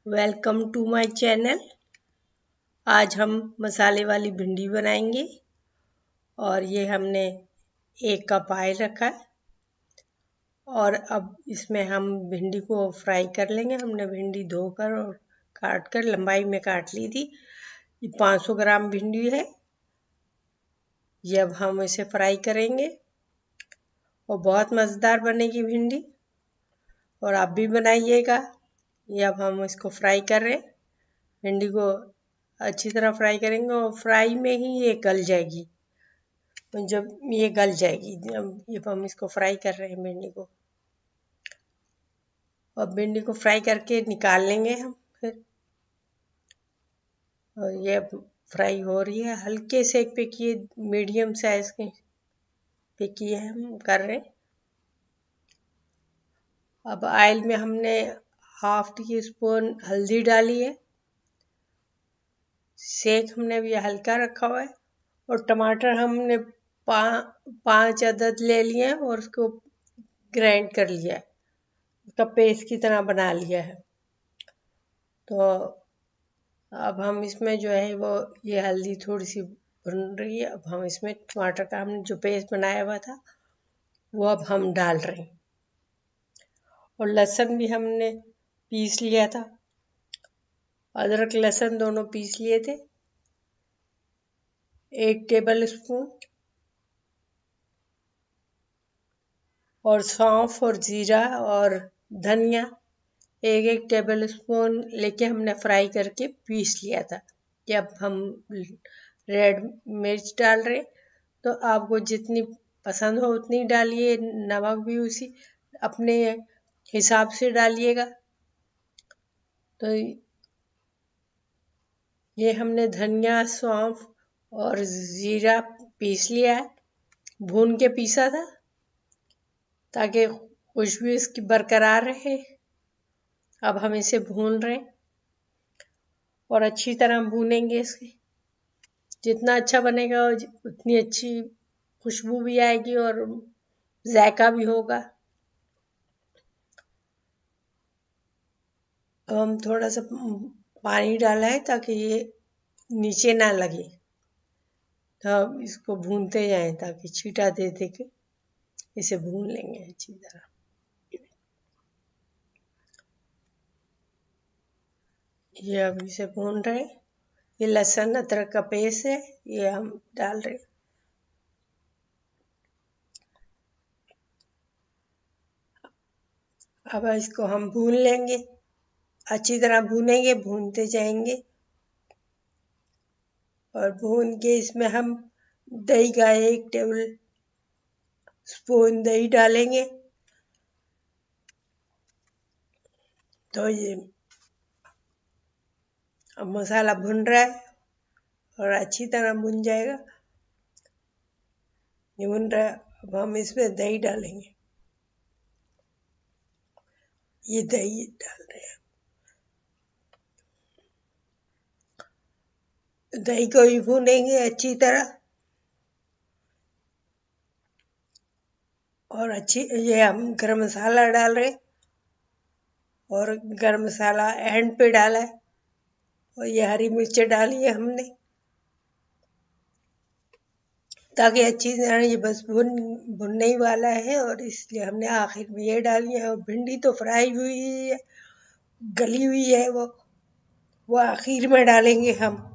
Welcome to my channel. आज हम मसाले वाली भिंडी बनाएंगे और ये हमने 1 कप ऑयल रखा है और अब इसमें हम भिंडी को फ्राई कर लेंगे। हमने भिंडी धोकर और काट कर लंबाई में काट ली थी। ये 500 ग्राम भिंडी है। ये अब हम इसे फ्राई करेंगे और बहुत मज़ेदार बनेगी भिंडी और आप भी बनाइएगा। ये अब हम इसको फ्राई कर रहे हैं। भिंडी को अच्छी तरह फ्राई करेंगे और फ्राई में ही ये गल जाएगी। जब ये गल जाएगी जब हम इसको फ्राई कर रहे हैं भिंडी को, और भिंडी को फ्राई करके निकाल लेंगे हम फिर। और ये फ्राई हो रही है, हल्के सेक पे किए, मीडियम साइज के पे किए हम कर रहे हैं। अब ऑयल में हमने 1/2 टीस्पून हल्दी डाली है। सेक हमने भी हल्का रखा हुआ है और टमाटर हमने 5 अदद ले लिए हैं और उसको ग्राइंड कर लिया है, उसका पेस्ट की तरह बना लिया है। तो अब हम इसमें जो है वो ये हल्दी थोड़ी सी भुन रही है। अब हम इसमें टमाटर का हमने जो पेस्ट बनाया हुआ था वो अब हम डाल रहे हैं। और लहसुन भी हमने पीस लिया था, अदरक लहसुन दोनों पीस लिए थे। 1 टेबल स्पून और सौंफ और जीरा और धनिया 1 टेबल स्पून लेके हमने फ्राई करके पीस लिया था। कि अब हम रेड मिर्च डाल रहे, तो आपको जितनी पसंद हो उतनी डालिए। नमक भी उसी अपने हिसाब से डालिएगा। तो ये हमने धनिया, सौंफ और जीरा पीस लिया है, भून के पीसा था ताकि खुशबू इसकी बरकरार रहे। अब हम इसे भून रहे हैं और अच्छी तरह भूनेंगे इसे। जितना अच्छा बनेगा उतनी अच्छी खुशबू भी आएगी और जायका भी होगा। अब हम थोड़ा सा पानी डाला है ताकि ये नीचे ना लगे। तो हम इसको भूनते जाएं ताकि छींटा दे दे के इसे भून लेंगे अच्छी तरह। ये अब इसे भून रहे। ये लहसुन अदरक का पेस्ट है, ये हम डाल रहे। अब इसको हम भून लेंगे, अच्छी तरह भूनेंगे, भूनते जाएंगे। और भून के इसमें हम दही का 1 टेबल स्पून दही डालेंगे। तो ये अब मसाला भुन रहा है और अच्छी तरह भुन जाएगा। ये भुन रहा है, अब हम इसमें दही डालेंगे। ये दही डाल रहे हैं। दही को भी भूनेंगे अच्छी तरह। और ये हम गरम मसाला डाल रहे, और गरम मसाला एंड पे डाला है। और ये हरी मिर्च डाली है हमने ताकि अच्छी तरह, ये बस भुनने ही वाला है और इसलिए हमने आखिर में ये डाली है। और भिंडी तो फ्राई हुई है, गली हुई है, वो आखिर में डालेंगे हम।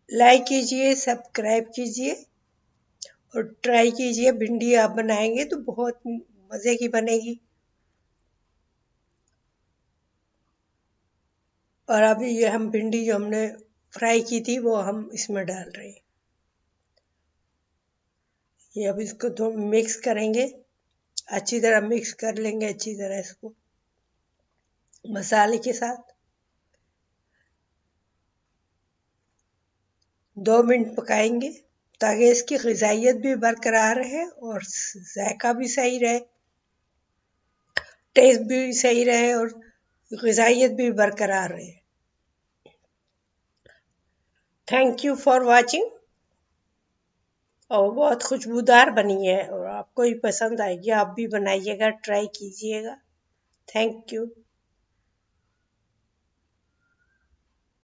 लाइक कीजिए, सब्सक्राइब कीजिए और ट्राई कीजिए। भिंडी आप बनाएंगे तो बहुत मज़े की बनेगी। और अभी ये हम भिंडी जो हमने फ्राई की थी वो हम इसमें डाल रहे हैं। ये अब इसको तो मिक्स करेंगे, अच्छी तरह मिक्स कर लेंगे अच्छी तरह इसको मसाले के साथ। 2 मिनट पकाएंगे ताकि इसकी ग़िज़ाइयत भी बरकरार रहे और जायका भी सही रहे, टेस्ट भी सही रहे और ग़िज़ाइयत भी बरकरार रहे। Thank you for watching. और बहुत खुशबूदार बनी है और आपको भी पसंद आएगी। आप भी बनाइएगा, ट्राई कीजिएगा। Thank you.